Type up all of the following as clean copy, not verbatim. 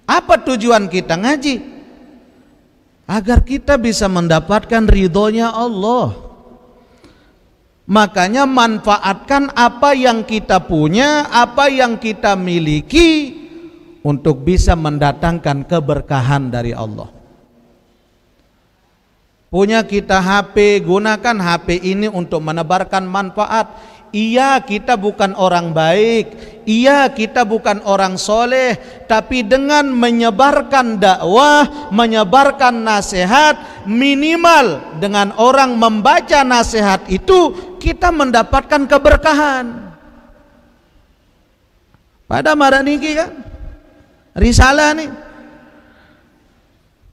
Apa tujuan kita ngaji? Agar kita bisa mendapatkan ridhonya Allah. Makanya manfaatkan apa yang kita punya, apa yang kita miliki untuk bisa mendatangkan keberkahan dari Allah. Punya kita HP, gunakan HP ini untuk menebarkan manfaat. Iya, kita bukan orang baik, iya, kita bukan orang soleh, tapi dengan menyebarkan dakwah, menyebarkan nasihat, minimal dengan orang membaca nasihat itu kita mendapatkan keberkahan. Pada maraniki kan risalah nih,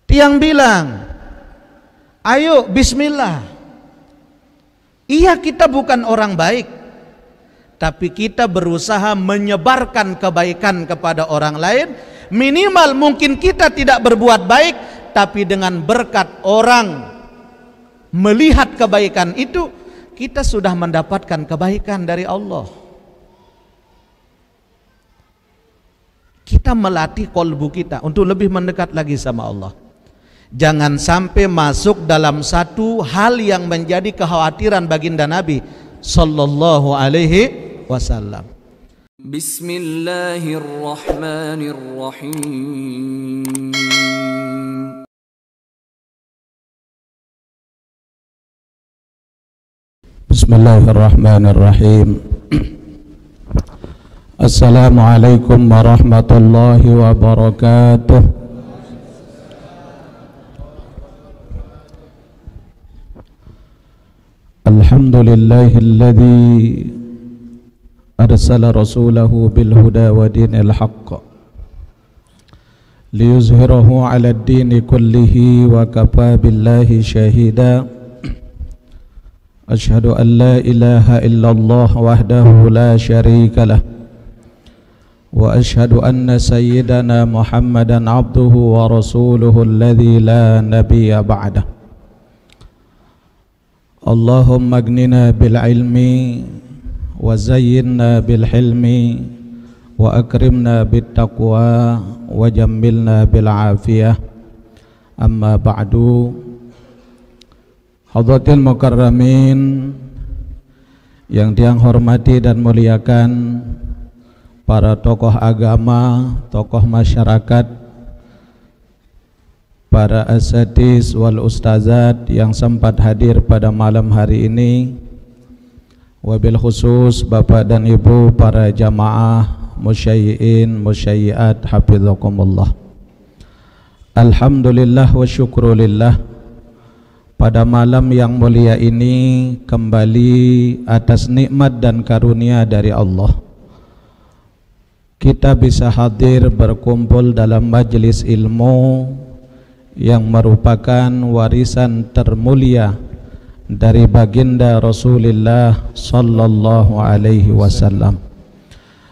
tiang bilang, ayo bismillah. Iya, kita bukan orang baik, tapi kita berusaha menyebarkan kebaikan kepada orang lain. Minimal mungkin kita tidak berbuat baik, tapi dengan berkat orang melihat kebaikan itu, kita sudah mendapatkan kebaikan dari Allah. Kita melatih kolbu kita untuk lebih mendekat lagi sama Allah. Jangan sampai masuk dalam satu hal yang menjadi kekhawatiran baginda Nabi sallallahu alaihi wasallam. Bismillahirrahmanirrahim. Bismillahirrahmanirrahim. Assalamualaikum warahmatullahi wabarakatuh. Alhamdulillahilladzi arsala rasulahu bil huda wa dinil haqq liyuzhirahu 'ala ad-dini kullihi wa kafa billahi shahida. Asyhadu an la ilaha illallah wahdahu la syarika lah wa asyhadu anna sayyidana Muhammadan abduhu wa rasuluhu alladzi la nabiyya ba'dah. Allahumma aghnina bil ilmi wa zayyinna bil hilmi wa akrimna bit taqwa wa jammilna bil afiyah. Amma ba'du. Hadratil mukarramin yang Tiang hormati dan muliakan, para tokoh agama, tokoh masyarakat, para asatiz wal ustazat yang sempat hadir pada malam hari ini, wabil khusus Bapak dan Ibu para jamaah musyayyi'in musyayyi'at hafizakumullah. Alhamdulillah wa syukrulillah, pada malam yang mulia ini kembali atas nikmat dan karunia dari Allah kita bisa hadir berkumpul dalam majelis ilmu yang merupakan warisan termulia dari baginda Rasulullah sallallahu alaihi wasallam.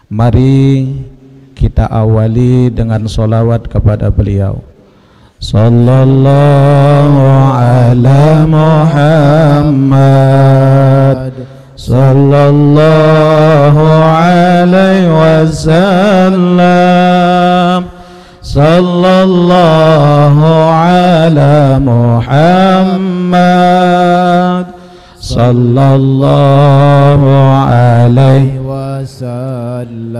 Mari kita awali dengan solawat kepada beliau. Sallallahu ala Muhammad sallallahu alaihi wasallam. Sallallahu ala Muhammad sallallahu alaihi wasallam.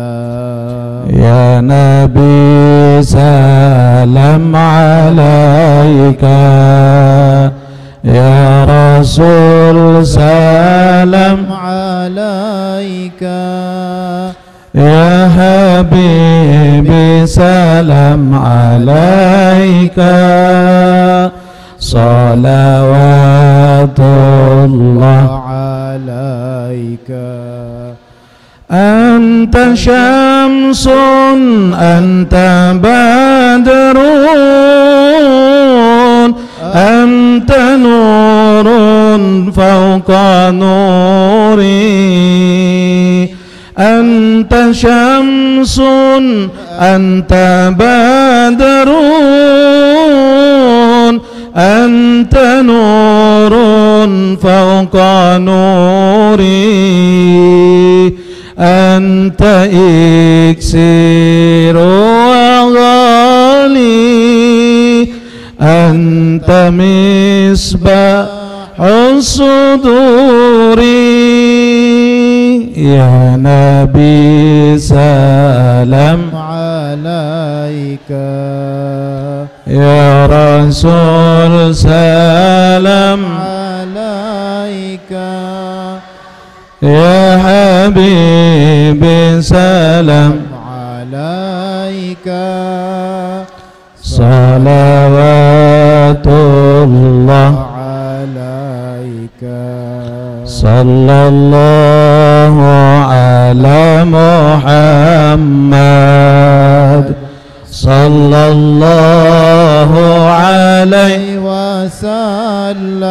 Ya Nabi salam alaika, ya Rasul salam alaika, ya Habibi salam alaika, salawatullah alaika. Anta syamsun anta badrun anta nurun fawqa nuri. Anta syamsun anta badrun anta nurun fawqa nuri. Anta iksiru wa anta misbahus suduri. Ya Nabi salam alaika, ya Rasul salam alaika, ya Habibi salam alaika, salawatullah alaika, sallallahu ala Muhammad, sallallahu alaihi wasallam,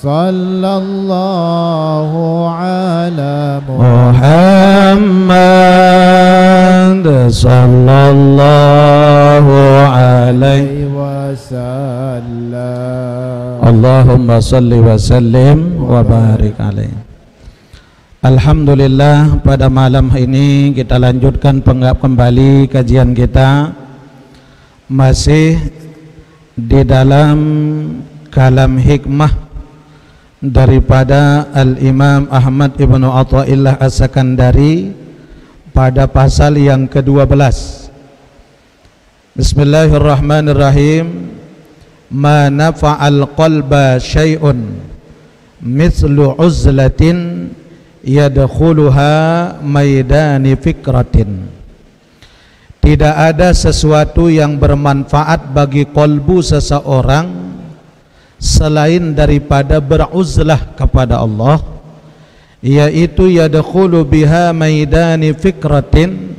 sallallahu ala Muhammad, sallallahu alaihi wasallam. Allahumma salli wa sallim wa barik alaihi. Alhamdulillah, pada malam ini kita lanjutkan kembali kajian kita masih di dalam kalam hikmah daripada Al-Imam Ahmad Ibnu Athaillah As-Sakandari pada pasal yang ke-12. Bismillahirrahmanirrahim. Ma nafa'al qalba syai'un mithlu uzlatin yadkhuluha maidani fikratin. Tidak ada sesuatu yang bermanfaat bagi kolbu seseorang selain daripada beruzlah kepada Allah, yaitu yadkhulu biha maidani fikratin,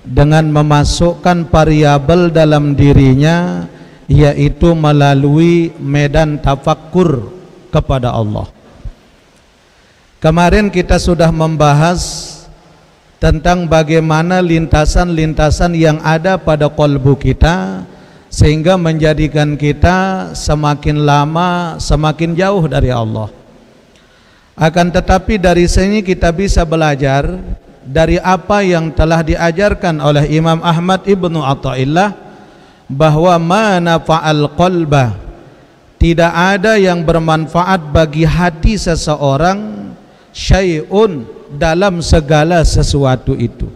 dengan memasukkan variabel dalam dirinya, yaitu melalui medan tafakkur kepada Allah. Kemarin kita sudah membahas tentang bagaimana lintasan-lintasan yang ada pada kolbu kita sehingga menjadikan kita semakin lama semakin jauh dari Allah. Akan tetapi dari sini kita bisa belajar dari apa yang telah diajarkan oleh Imam Ahmad Ibnu Athaillah, bahwa mana fa'al qalba, tidak ada yang bermanfaat bagi hati seseorang syai'un, dalam segala sesuatu itu.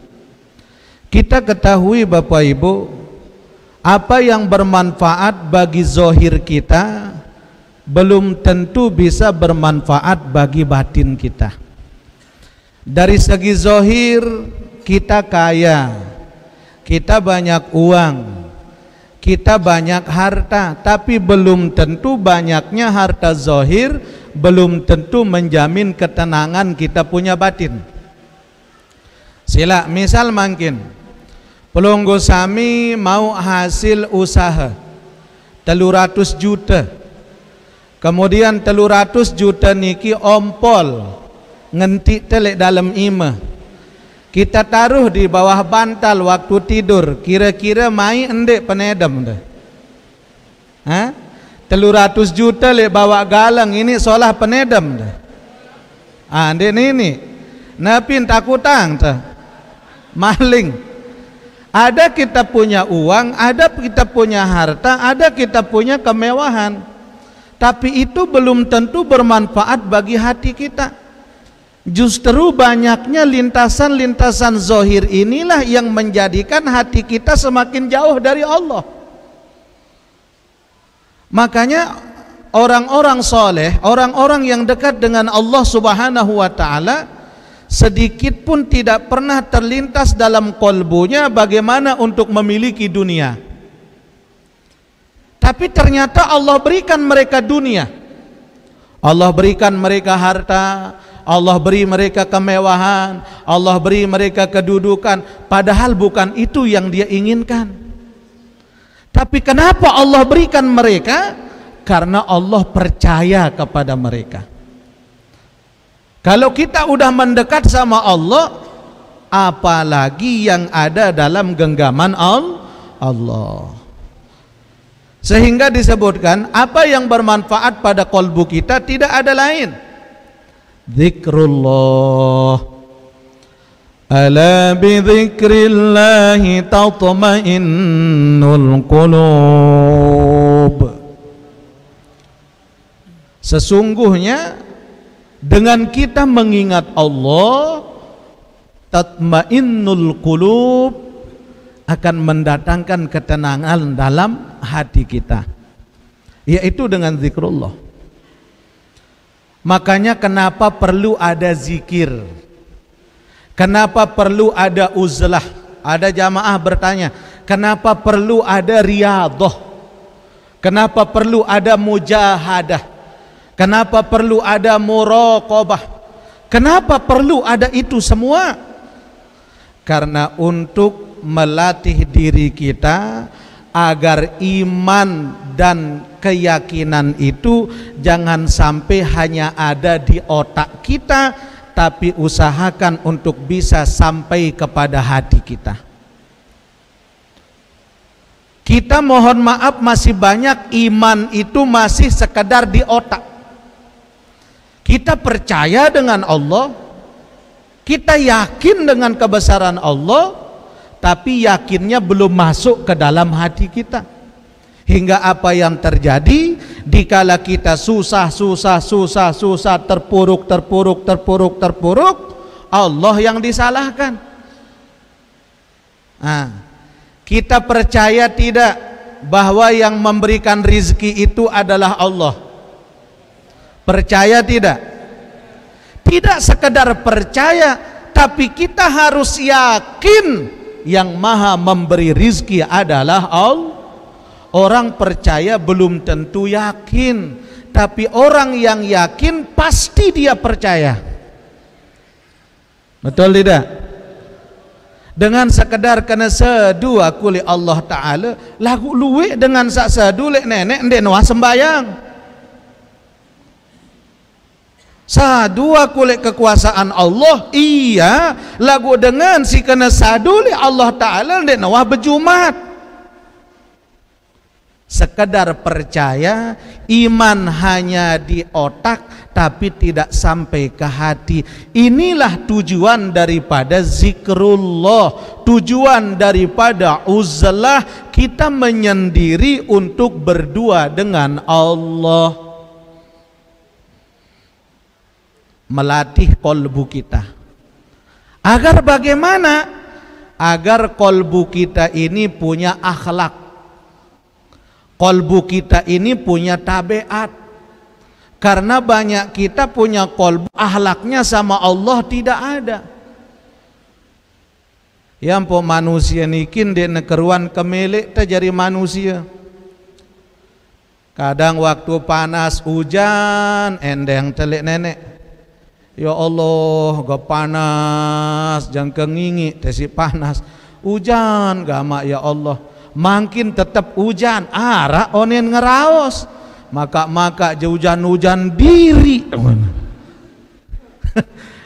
Kita ketahui Bapak Ibu, apa yang bermanfaat bagi zohir kita belum tentu bisa bermanfaat bagi batin kita. Dari segi zohir kita kaya, kita banyak uang, kita banyak harta, tapi belum tentu banyaknya harta zohir belum tentu menjamin ketenangan kita punya batin. Sila misal mungkin pelunggu sami mau hasil usaha 300 juta, kemudian 300 juta niki ompol ngentik telek dalam ima, kita taruh di bawah bantal waktu tidur, kira-kira mai endek penedam dah. 300 juta le bawa galang ini solah penedam dah. Ndek ini napin takutang tah maling. Ada kita punya uang, ada kita punya harta, ada kita punya kemewahan, tapi itu belum tentu bermanfaat bagi hati kita. Justru banyaknya lintasan-lintasan zohir inilah yang menjadikan hati kita semakin jauh dari Allah. Makanya orang-orang soleh, orang-orang yang dekat dengan Allah Subhanahu wa ta'ala, sedikit pun tidak pernah terlintas dalam kolbunya bagaimana untuk memiliki dunia. Tapi ternyata Allah berikan mereka dunia, Allah berikan mereka harta, Allah beri mereka kemewahan, Allah beri mereka kedudukan, padahal bukan itu yang dia inginkan. Tapi kenapa Allah berikan mereka? Karena Allah percaya kepada mereka. Kalau kita udah mendekat sama Allah, apalagi yang ada dalam genggaman Allah. Sehingga disebutkan apa yang bermanfaat pada kolbu kita tidak ada lain, zikrullah. Ala bidzikrillahi tatma'innul qulub. Sesungguhnya dengan kita mengingat Allah, tatmainnul qulub, akan mendatangkan ketenangan dalam hati kita, yaitu dengan zikrullah. Makanya kenapa perlu ada zikir, kenapa perlu ada uzlah. Ada jamaah bertanya, kenapa perlu ada riyadhah, kenapa perlu ada mujahadah, kenapa perlu ada muraqabah, kenapa perlu ada itu semua? Karena untuk melatih diri kita agar iman dan keyakinan itu jangan sampai hanya ada di otak kita, tapi usahakan untuk bisa sampai kepada hati kita. Kita mohon maaf masih banyak iman itu masih sekedar di otak. Kita percaya dengan Allah, kita yakin dengan kebesaran Allah, tapi yakinnya belum masuk ke dalam hati kita. Hingga apa yang terjadi dikala kita susah, terpuruk, Allah yang disalahkan. Kita percaya tidak bahwa yang memberikan rizki itu adalah Allah? Percaya tidak? Tidak sekedar percaya, tapi kita harus yakin yang maha memberi rizki adalah Allah. Orang percaya belum tentu yakin, tapi orang yang yakin pasti dia percaya. Betul tidak? Dengan sekedar kena sedua kuli Allah Ta'ala, lagu luwe dengan sak sedulek nenek ndek nuah sembayang. Sadua kulit kekuasaan Allah, iya, lagu dengan si kena saduli Allah Ta'ala ndek nuah berjumat. Sekedar percaya, iman hanya di otak tapi tidak sampai ke hati. Inilah tujuan daripada zikrullah, tujuan daripada uzlah, kita menyendiri untuk berdua dengan Allah. Melatih kolbu kita. Agar bagaimana? Agar kolbu kita ini punya akhlak, kolbu kita ini punya tabiat. Karena banyak kita punya kolbu, akhlaknya sama Allah tidak ada. Yang po manusia nikin dia nekeruan kemelek terjadi manusia. Kadang waktu panas hujan endeng telik nenek. Ya Allah, gak panas, jangan kengingi, tesi panas. Hujan gak ya Allah. Makin tetap hujan, arah onen ngeraos, maka hujan diri.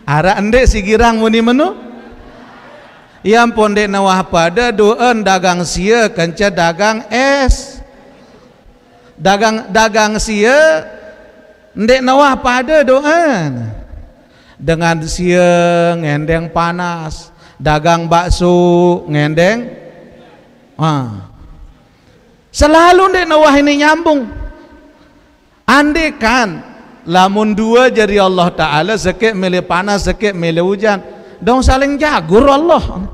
Arah endek si girang muni menu. Yang pondek nawah pada doen dagang sia kenca dagang es. Dagang sia endek nawah pada doen. Dengan siang ngendeng panas, dagang bakso ngendeng selalu ndek nawah ini nyambung. Andekan lamun dua jadi Allah Ta'ala, sekek milih panas, sekek milih hujan, dong saling jagur Allah.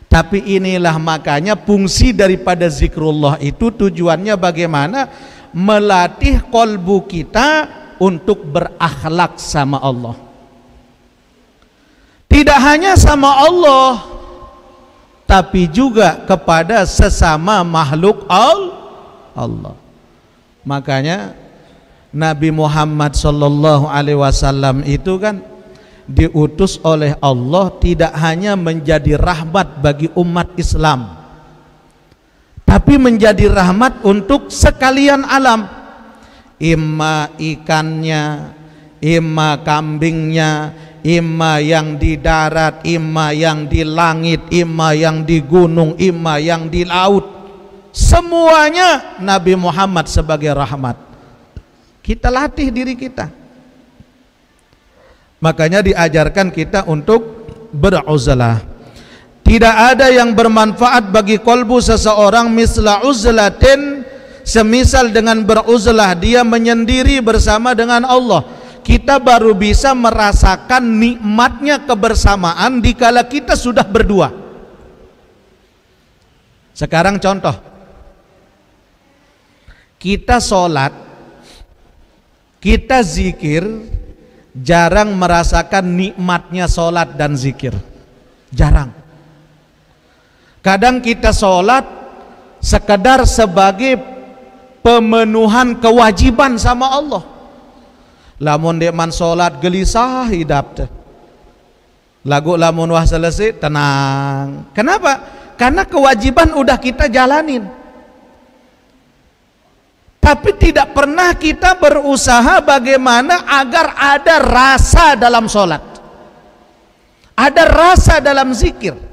Tapi inilah makanya fungsi daripada zikrullah itu tujuannya bagaimana? Melatih kolbu kita untuk berakhlak sama Allah. Tidak hanya sama Allah, tapi juga kepada sesama makhluk Allah. Makanya Nabi Muhammad sallallahu alaihi wasallam itu kan diutus oleh Allah tidak hanya menjadi rahmat bagi umat Islam, tapi menjadi rahmat untuk sekalian alam. Imma ikannya, imma kambingnya, imma yang di darat, imma yang di langit, imma yang di gunung, imma yang di laut, semuanya Nabi Muhammad sebagai rahmat. Kita latih diri kita. Makanya diajarkan kita untuk beruzlah. Tidak ada yang bermanfaat bagi kolbu seseorang misla uzlatin, semisal dengan beruzlah, dia menyendiri bersama dengan Allah. Kita baru bisa merasakan nikmatnya kebersamaan dikala kita sudah berdua. Sekarang contoh, kita sholat, kita zikir, jarang merasakan nikmatnya sholat dan zikir, jarang. Kadang kita sholat sekedar sebagai pemenuhan kewajiban sama Allah. Lamun deman sholat gelisah hidup teh. Lagu lamun wah selesai tenang. Kenapa? Karena kewajiban udah kita jalanin. Tapi tidak pernah kita berusaha bagaimana agar ada rasa dalam sholat, ada rasa dalam zikir.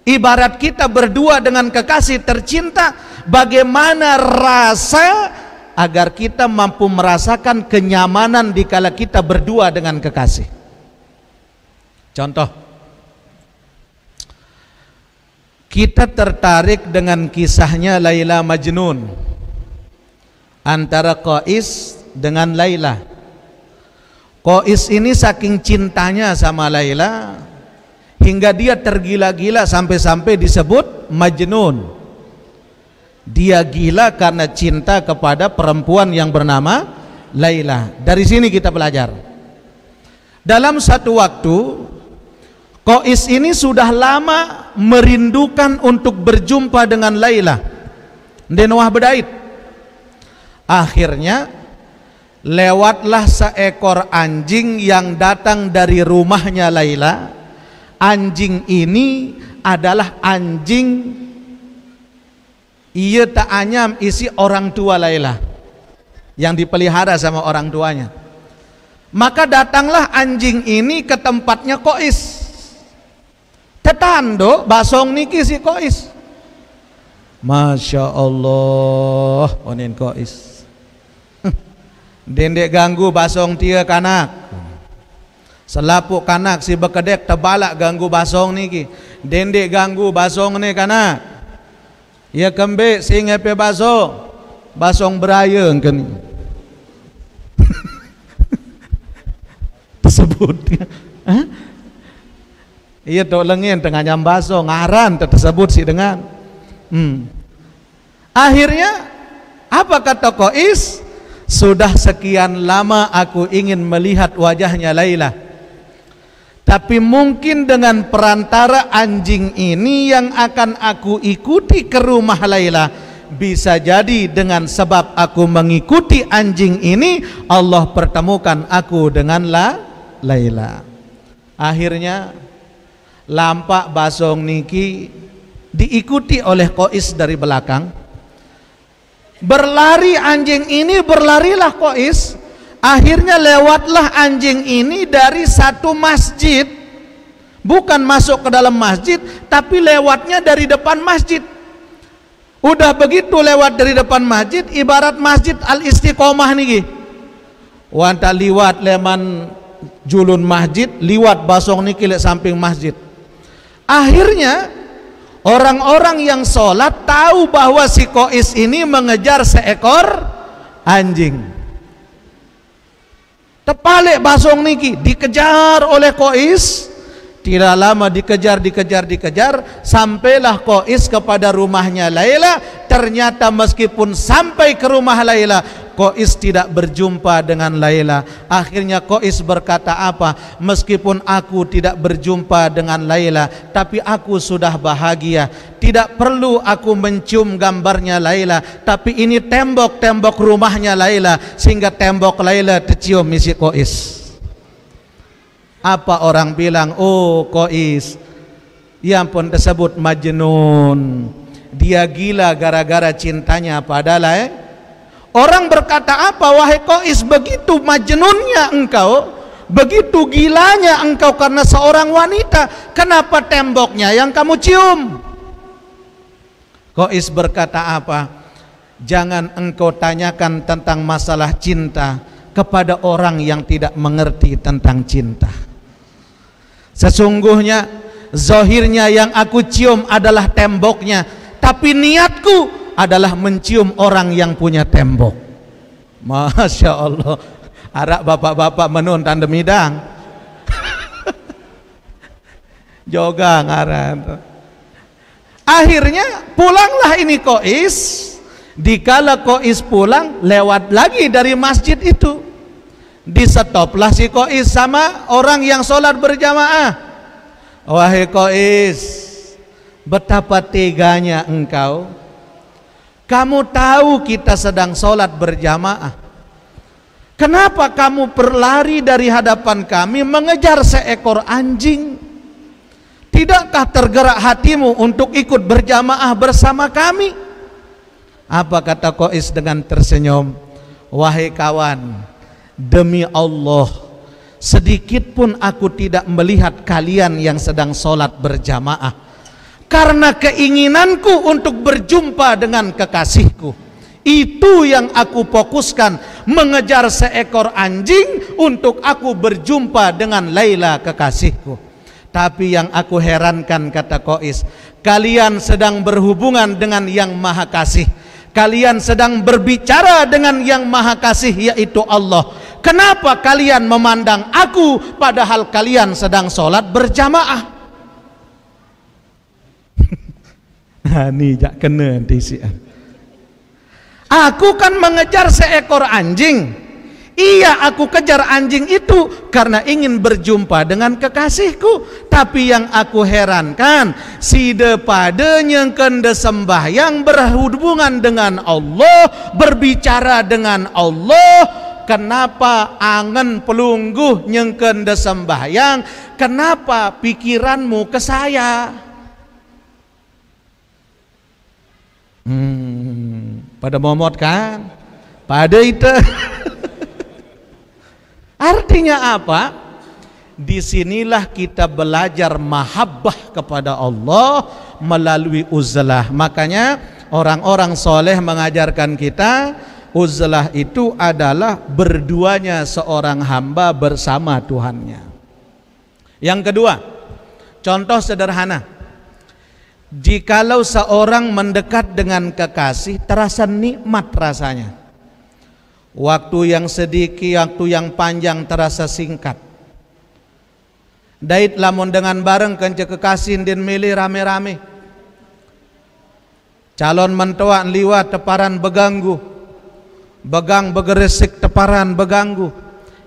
Ibarat kita berdua dengan kekasih tercinta, bagaimana rasa agar kita mampu merasakan kenyamanan dikala kita berdua dengan kekasih. Contoh, kita tertarik dengan kisahnya Laila Majnun, antara Qais dengan Laila. Qais ini saking cintanya sama Laila hingga dia tergila-gila sampai-sampai disebut Majnun. Dia gila karena cinta kepada perempuan yang bernama Laila. Dari sini kita belajar. Dalam satu waktu, Qais ini sudah lama merindukan untuk berjumpa dengan Laila. Denwah bedait. Akhirnya lewatlah seekor anjing yang datang dari rumahnya Laila. Anjing ini adalah anjing ia tak anyam isi orang tua Laila yang dipelihara sama orang tuanya. Maka datanglah anjing ini ke tempatnya Qais. Tetando basong niki si Qais. Masya Allah, onin Qais. Dendek ganggu basong tia kanak. Selapuk kanak si bekedek tebalak ganggu basong niki. Dendek ganggu basong ni kanak. Ya kembek si ngepe basong. Basong beraya kan. Tersebut. Iya tok lengin tengah nyam basong ngaran tersebut si dengan. Akhirnya apa kata Qais? Sudah sekian lama aku ingin melihat wajahnya Laila. Tapi mungkin dengan perantara anjing ini yang akan aku ikuti ke rumah Laila. Bisa jadi dengan sebab aku mengikuti anjing ini, Allah pertemukan aku dengan Laila. Akhirnya lampak basong niki diikuti oleh Qais dari belakang. Berlari anjing ini, berlarilah Qais. Akhirnya lewatlah anjing ini dari satu masjid. Bukan masuk ke dalam masjid, tapi lewatnya dari depan masjid. Udah begitu lewat dari depan masjid, ibarat masjid Al-Istiqomah niki. Wanta liwat leman julun masjid, liwat basong niki le samping masjid. Akhirnya orang-orang yang sholat tahu bahwa si Qais ini mengejar seekor anjing. Tepalik basong niki dikejar oleh Qais. Tidak lama dikejar, sampailah Qais kepada rumahnya Laila. Ternyata meskipun sampai ke rumah Laila, Qais tidak berjumpa dengan Laila. Akhirnya Qais berkata apa? Meskipun aku tidak berjumpa dengan Laila, tapi aku sudah bahagia. Tidak perlu aku mencium gambarnya Laila, tapi ini tembok-tembok rumahnya Laila, sehingga tembok Laila tercium isi Qais. Apa orang bilang? Oh Qais, ya ampun tersebut Majnun. Dia gila gara-gara cintanya pada Laila. Orang berkata apa? Wahai Qais, begitu majnunnya engkau, begitu gilanya engkau karena seorang wanita, kenapa temboknya yang kamu cium? Qais berkata apa? Jangan engkau tanyakan tentang masalah cinta kepada orang yang tidak mengerti tentang cinta. Sesungguhnya zahirnya yang aku cium adalah temboknya, tapi niatku adalah mencium orang yang punya tembok. Masya Allah. Arak bapak-bapak menun tanda midang. Joga ngaran. Akhirnya pulanglah ini Qais. Dikala Qais pulang, lewat lagi dari masjid itu, disetoplah si Qais sama orang yang sholat berjamaah. Wahai Qais, betapa teganya engkau. Kamu tahu kita sedang sholat berjamaah. Kenapa kamu berlari dari hadapan kami mengejar seekor anjing? Tidakkah tergerak hatimu untuk ikut berjamaah bersama kami? Apa kata Qais dengan tersenyum? Wahai kawan, demi Allah, sedikit pun aku tidak melihat kalian yang sedang sholat berjamaah, karena keinginanku untuk berjumpa dengan kekasihku. Itu yang aku fokuskan, mengejar seekor anjing untuk aku berjumpa dengan Laila kekasihku. Tapi yang aku herankan, kata Qais, kalian sedang berhubungan dengan yang maha kasih, kalian sedang berbicara dengan yang maha kasih, yaitu Allah. Kenapa kalian memandang aku padahal kalian sedang sholat berjamaah? Nah, ini jak kena disian. Aku kan mengejar seekor anjing. Iya, aku kejar anjing itu karena ingin berjumpa dengan kekasihku. Tapi yang aku herankan, si depada nyengken sembahyang, berhubungan dengan Allah, berbicara dengan Allah. Kenapa angen pelungguh nyengken sembahyang? Kenapa pikiranmu ke saya? Pada momot kan? Pada itu. Artinya apa? Disinilah kita belajar mahabbah kepada Allah melalui uzlah. Makanya orang-orang soleh mengajarkan kita, uzlah itu adalah berduanya seorang hamba bersama Tuhannya. Yang kedua, contoh sederhana. Jikalau seorang mendekat dengan kekasih, terasa nikmat rasanya. Waktu yang sedikit, waktu yang panjang terasa singkat. Dait lamun dengan bareng kence kekasih din milih rame-rame. Calon mentua liwat teparan beganggu, begang begeresik teparan beganggu.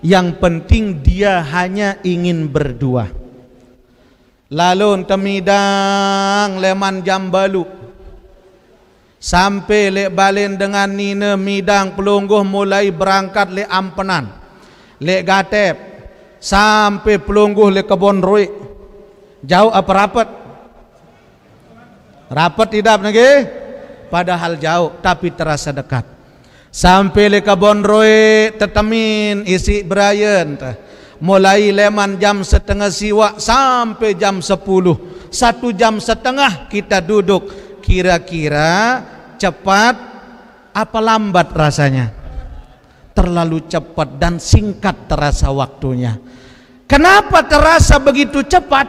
Yang penting dia hanya ingin berdua. Lalu temidang leman jam balu, sampai lek balen dengan nina midang pelungguh mulai berangkat lek ampenan, lek gatep, sampai pelungguh lek kebon rui. Jauh apa rapat? Rapat tidak lagi? Padahal jauh tapi terasa dekat. Sampai lek kebon rui tetemin isi berayan. Mulai leman jam setengah siwa sampai jam 10, 1 jam setengah kita duduk. Kira-kira cepat apa lambat rasanya? Terlalu cepat dan singkat terasa waktunya. Kenapa terasa begitu cepat?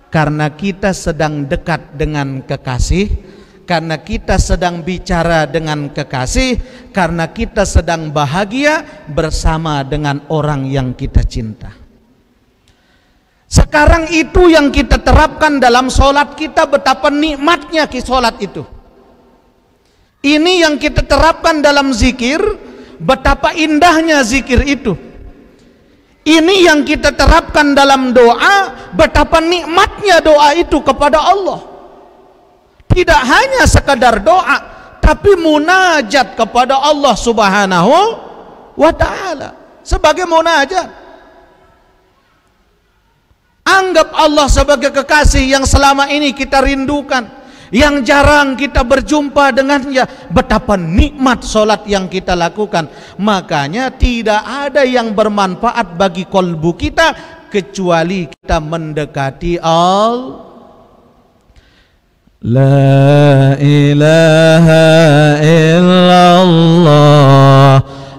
Karena kita sedang dekat dengan kekasih, karena kita sedang bicara dengan kekasih, karena kita sedang bahagia bersama dengan orang yang kita cinta. Sekarang itu yang kita terapkan dalam sholat kita, betapa nikmatnya sholat itu. Ini yang kita terapkan dalam zikir, betapa indahnya zikir itu. Ini yang kita terapkan dalam doa, betapa nikmatnya doa itu kepada Allah. Tidak hanya sekadar doa, tapi munajat kepada Allah Subhanahu wa ta'ala. Sebagai munajat, anggap Allah sebagai kekasih yang selama ini kita rindukan, yang jarang kita berjumpa dengannya. Betapa nikmat solat yang kita lakukan. Makanya tidak ada yang bermanfaat bagi kolbu kita kecuali kita mendekati Allah. La ilaha illallah,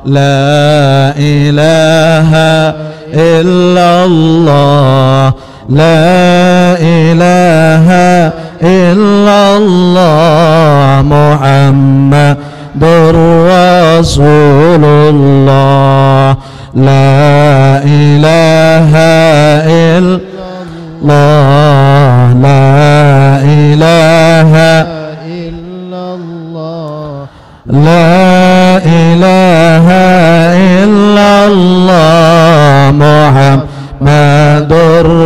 la ilaha illallah, La ilaha illallah Muhammadur Rasulullah. La ilaha illallah, la ilaha illallah, la ilaha illallah Muhammadur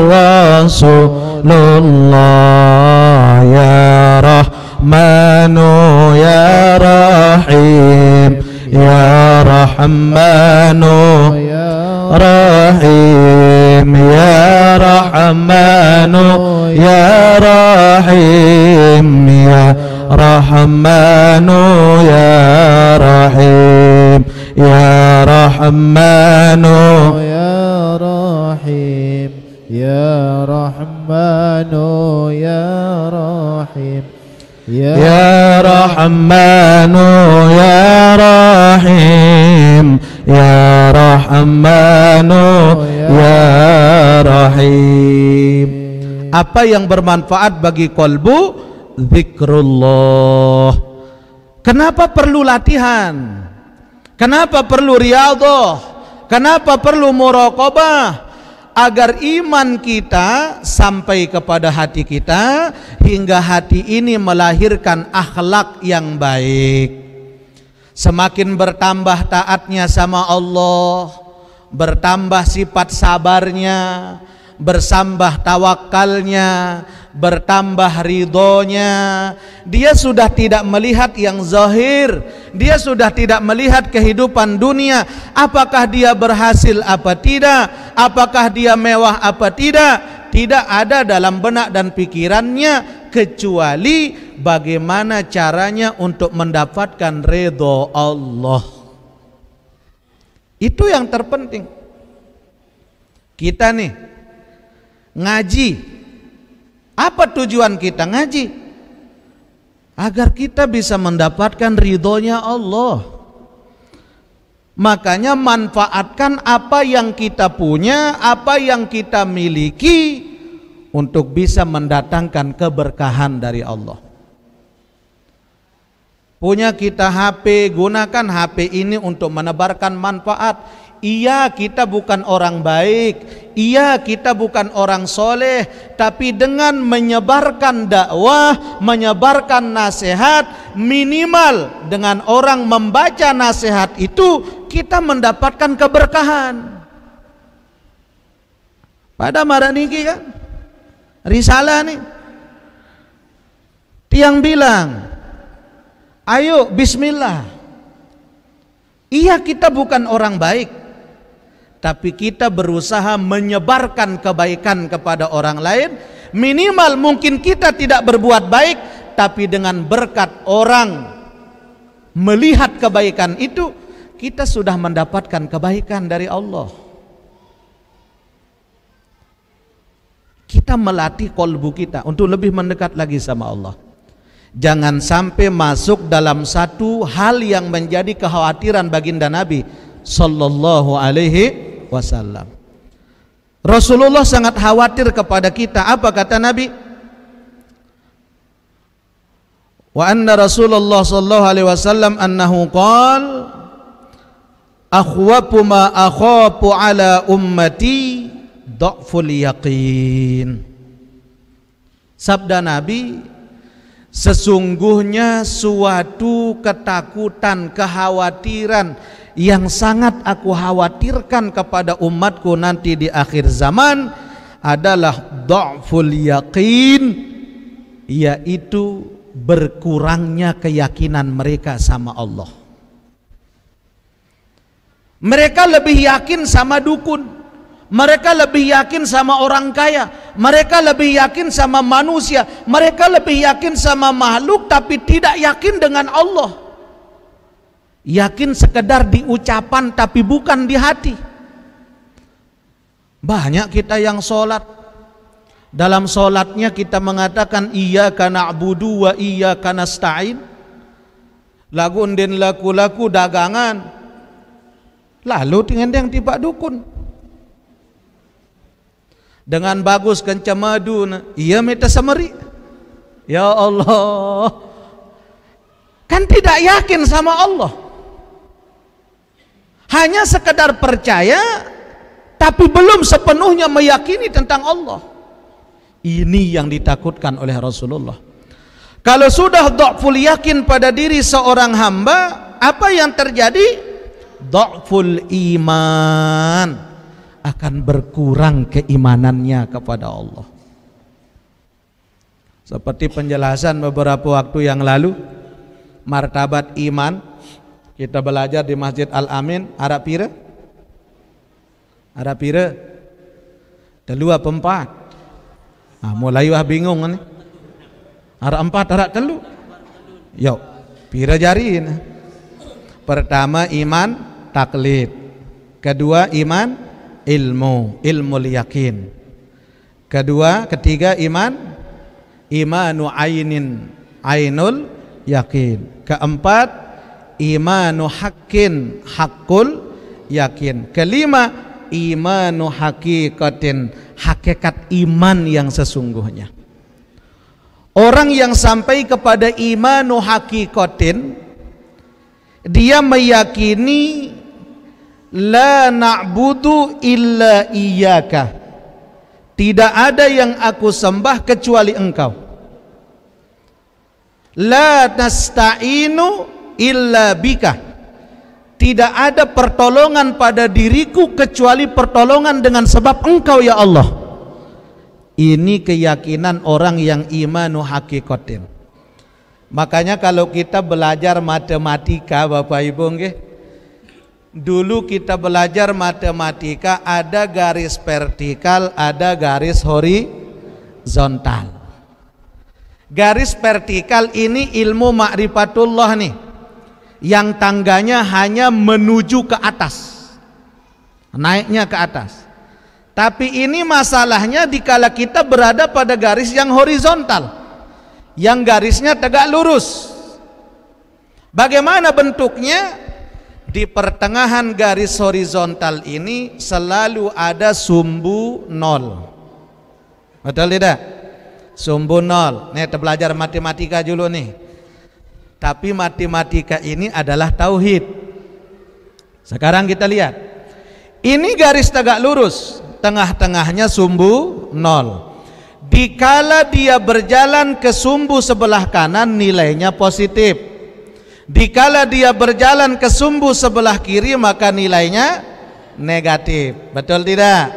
Rasulullah. Ya Rahmanu ya Rahim, ya Rahmanu ya Rahim, ya Rahmanu ya Rahim, ya Rahmanu ya Rahim, ya Rahmanu ya Rahim, ya Rahmanu ya Rahim, ya Rahmanu ya Rahim, ya Rahmanu ya Rahim. Apa yang bermanfaat bagi kolbu? Zikrullah. Kenapa perlu latihan? Kenapa perlu riyadhah? Kenapa perlu muraqabah? Agar iman kita sampai kepada hati kita, hingga hati ini melahirkan akhlak yang baik. Semakin bertambah taatnya sama Allah, bertambah sifat sabarnya, bersambah tawakalnya, bertambah ridhonya. Dia sudah tidak melihat yang zahir, dia sudah tidak melihat kehidupan dunia, apakah dia berhasil apa tidak, apakah dia mewah apa tidak. Tidak ada dalam benak dan pikirannya kecuali bagaimana caranya untuk mendapatkan ridho Allah. Itu yang terpenting. Kita nih ngaji, apa tujuan kita ngaji? Agar kita bisa mendapatkan ridhonya Allah. Makanya manfaatkan apa yang kita punya, apa yang kita miliki untuk bisa mendatangkan keberkahan dari Allah. Punya kita HP, gunakan HP ini untuk menebarkan manfaat. Iya, kita bukan orang baik, iya, kita bukan orang soleh, tapi dengan menyebarkan dakwah, menyebarkan nasihat, minimal dengan orang membaca nasihat itu kita mendapatkan keberkahan. Pada maraniki kan risalah nih, tiang bilang, ayo bismillah. Iya, kita bukan orang baik, tapi kita berusaha menyebarkan kebaikan kepada orang lain. Minimal mungkin kita tidak berbuat baik, tapi dengan berkat orang melihat kebaikan itu, kita sudah mendapatkan kebaikan dari Allah. Kita melatih kolbu kita untuk lebih mendekat lagi sama Allah. Jangan sampai masuk dalam satu hal yang menjadi kekhawatiran baginda Nabi Sallallahu Alaihi Wasallam. Rasulullah sangat khawatir kepada kita. Apa kata Nabi? Wa anna Rasulullah sallallahu alaihi wasallam annahu qala akhwafu ma akhafu ala ummati dha'ful yaqin. Sabda Nabi, sesungguhnya suatu ketakutan, kekhawatiran yang sangat aku khawatirkan kepada umatku nanti di akhir zaman adalah dha'ful yaqin, yaitu berkurangnya keyakinan mereka sama Allah. Mereka lebih yakin sama dukun, mereka lebih yakin sama orang kaya, mereka lebih yakin sama manusia, mereka lebih yakin sama makhluk, tapi tidak yakin dengan Allah. Yakin sekedar di ucapan tapi bukan di hati. Banyak kita yang sholat, dalam sholatnya kita mengatakan iyyaka na'budu wa iyyaka nasta'in. Lagu undin laku-laku dagangan, lalu dengan yang tiba dukun. dengan bagus kencamadu ia minta semeri. Ya Allah, kan tidak yakin sama Allah, hanya sekedar percaya tapi belum sepenuhnya meyakini tentang Allah. Ini yang ditakutkan oleh Rasulullah. Kalau sudah dha'ful yakin pada diri seorang hamba, apa yang terjadi? Dha'ful iman, akan berkurang keimanannya kepada Allah. Seperti penjelasan beberapa waktu yang lalu, martabat iman kita belajar di Masjid Al-Amin. Arab pira? Arab pira? Telu apa empat? Mulai wah bingung nih. Arab empat, arab telu. Yo, pira jari ini. Pertama iman taklid, kedua iman ilmu yakin, ketiga iman imanu ainul yakin, keempat imanu hakul yakin, kelima imanu hakikatin, hakikat iman yang sesungguhnya. Orang yang sampai kepada imanu hakikatin, dia meyakini la na'budu illa iyyaka, tidak ada yang aku sembah kecuali engkau. La nasta'inu illa bika, tidak ada pertolongan pada diriku kecuali pertolongan dengan sebab engkau ya Allah. Ini keyakinan orang yang imanu hakikatin. Makanya kalau kita belajar matematika Bapak Ibu nggih, dulu kita belajar matematika ada garis vertikal, ada garis horizontal. Garis vertikal ini ilmu ma'rifatullah nih, yang tangganya hanya menuju ke atas, naiknya ke atas. Tapi ini masalahnya dikala kita berada pada garis yang horizontal, yang garisnya tegak lurus. Bagaimana bentuknya? Di pertengahan garis horizontal ini selalu ada sumbu nol. Betul tidak? Sumbu nol. Nih kita belajar matematika dulu nih. Tapi matematika ini adalah tauhid. Sekarang kita lihat. Ini garis tegak lurus, tengah-tengahnya sumbu nol. Dikala dia berjalan ke sumbu sebelah kanan, nilainya positif. Dikala dia berjalan ke sumbu sebelah kiri, maka nilainya negatif. Betul tidak?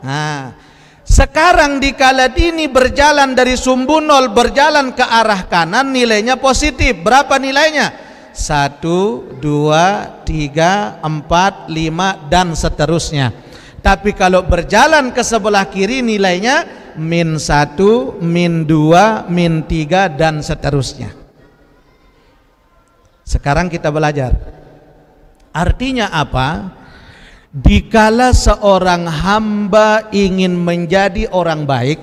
Nah, sekarang dikala ini berjalan dari sumbu nol berjalan ke arah kanan, nilainya positif. Berapa nilainya? 1, 2, 3, 4, 5 dan seterusnya. Tapi kalau berjalan ke sebelah kiri nilainya -1, -2, -3 dan seterusnya. Sekarang kita belajar. Artinya apa? Dikala seorang hamba ingin menjadi orang baik,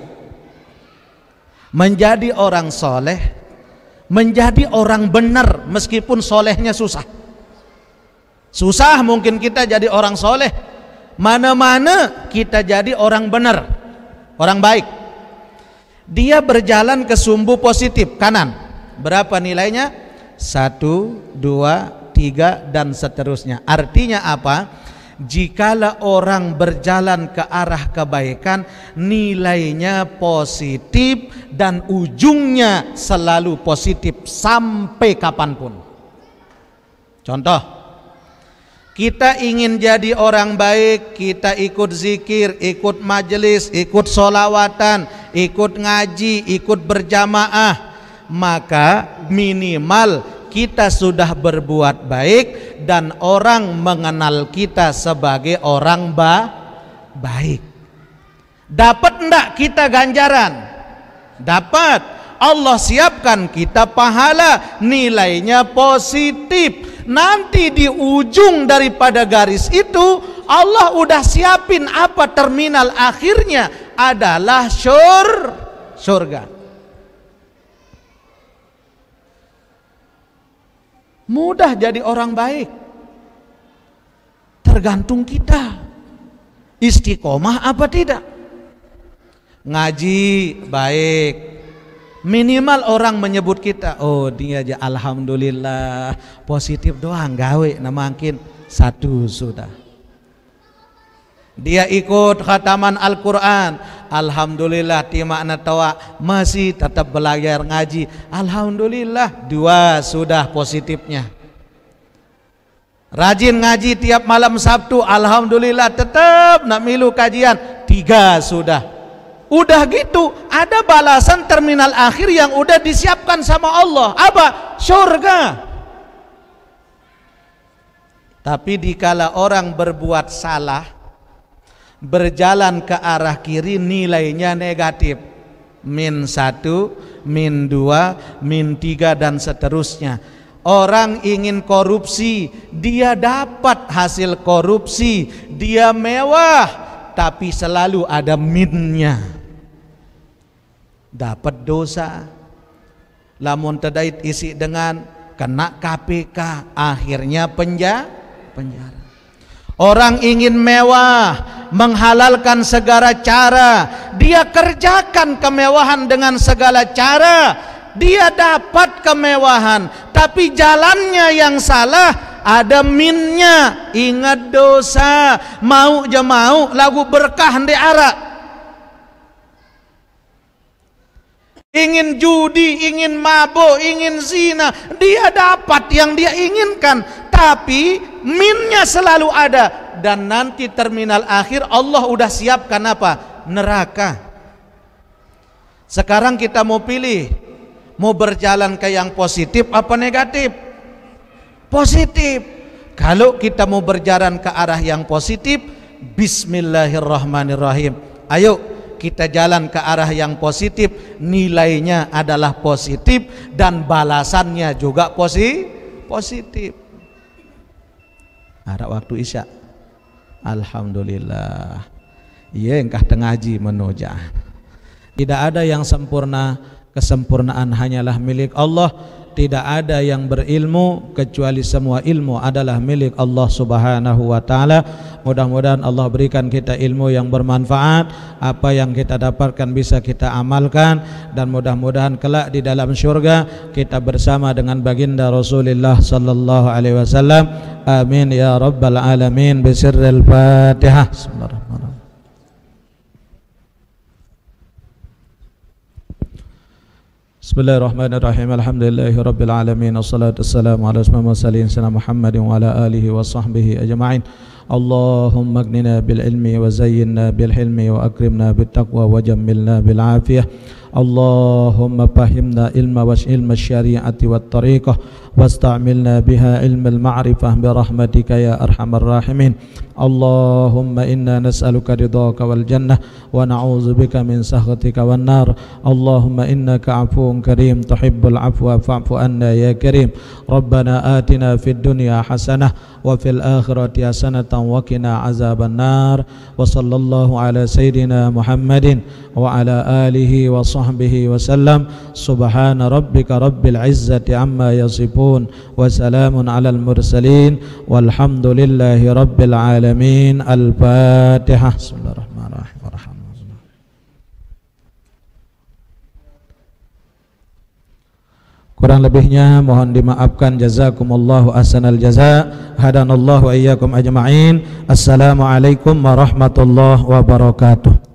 menjadi orang soleh, menjadi orang benar, meskipun solehnya susah. Susah mungkin kita jadi orang soleh, mana-mana kita jadi orang benar, orang baik. Dia berjalan ke sumbu positif kanan, berapa nilainya? 1, 2, 3 dan seterusnya. Artinya apa? Jikalau orang berjalan ke arah kebaikan, nilainya positif dan ujungnya selalu positif sampai kapanpun. Contoh, kita ingin jadi orang baik, kita ikut zikir, ikut majelis, ikut solawatan, ikut ngaji, ikut berjamaah, maka minimal kita sudah berbuat baik dan orang mengenal kita sebagai orang baik. Dapat enggak kita ganjaran? Dapat. Allah siapkan kita pahala, nilainya positif. Nanti di ujung daripada garis itu Allah udah siapin apa terminal akhirnya adalah surga. Mudah jadi orang baik, tergantung kita istiqomah apa tidak. ngaji baik, minimal orang menyebut kita, oh dia aja alhamdulillah positif doang gawe, nah makin satu sudah. Dia ikut khataman Al-Quran, alhamdulillah timakna tawa masih tetap belajar ngaji, alhamdulillah dua sudah positifnya. Rajin ngaji tiap malam Sabtu, alhamdulillah tetap nak milu kajian, tiga sudah. Udah gitu ada balasan terminal akhir yang udah disiapkan sama Allah, apa? Surga. Tapi dikala orang berbuat salah, berjalan ke arah kiri, nilainya negatif, -1, -2, -3 dan seterusnya. Orang ingin korupsi, dia dapat hasil korupsi, dia mewah, tapi selalu ada minnya, dapat dosa. Lamun tedait isi dengan kena KPK, akhirnya penjara. Orang ingin mewah, menghalalkan segala cara, dia kerjakan kemewahan dengan segala cara, dia dapat kemewahan, tapi jalannya yang salah, ada minnya. Ingat dosa, mau jemau lagu berkah di arak. Ingin judi, ingin mabuk, ingin zina, dia dapat yang dia inginkan, tapi minnya selalu ada. Dan nanti terminal akhir Allah udah siapkan apa? Neraka. Sekarang kita mau pilih, mau berjalan ke yang positif apa negatif? Positif. Kalau kita mau berjalan ke arah yang positif, bismillahirrahmanirrahim, ayo kita jalan ke arah yang positif, nilainya adalah positif dan balasannya juga positif. Ada waktu isya, alhamdulillah, iya engkah tengaji menuja. Tidak ada yang sempurna, kesempurnaan hanyalah milik Allah. Tidak ada yang berilmu kecuali semua ilmu adalah milik Allah Subhanahu wa taala. Mudah-mudahan Allah berikan kita ilmu yang bermanfaat, apa yang kita dapatkan bisa kita amalkan, dan mudah-mudahan kelak di dalam syurga kita bersama dengan baginda Rasulullah sallallahu alaihi wasallam. Amin ya rabbal alamin. Bisirril Fatihah. Bismillahirrahmanirrahim. Bismillahirrahmanirrahim. Alhamdulillahi rabbil alamin. Wassalatu wassalamu ala asyrafil mursalin sayyidina Muhammadin wa ala alihi wa sahbihi ajma'in. Allahumma aghnina bil ilmi wa zayyinna bil hilmi wa akrimna bit taqwa wa jammilna bil afiyah. Allahumma fahimna ilma syari'ati wat tariqah wasta'milna biha ilmal ma'rifah bi rahmatika ya arhamar rahimin. Allahumma inna nas'aluka ridhaka wal jannah wa na'udzubika min sakhatika wan nar. Allahumma innaka 'afuwun karim tuhibbul 'afwa fa'fu anna ya karim. Rabbana atina fid dunya hasanah wa fil akhirati hasanatan wa qina azaban nar. Wa sallallahu ala sayyidina Muhammadin wa ala alihi wa sahbihi wa sallam. Subhana rabbika rabbil izzati amma yasifun wa salamun alal mursalin walhamdulillahi rabbil alamin. Al-Fatihah. Bismillahirrahmanirrahim. Kurang lebihnya mohon dimaafkan. Jazakumullahu ahsanal jaza. Hadanallahu iyyakum ajma'in. Assalamualaikum warahmatullahi wabarakatuh.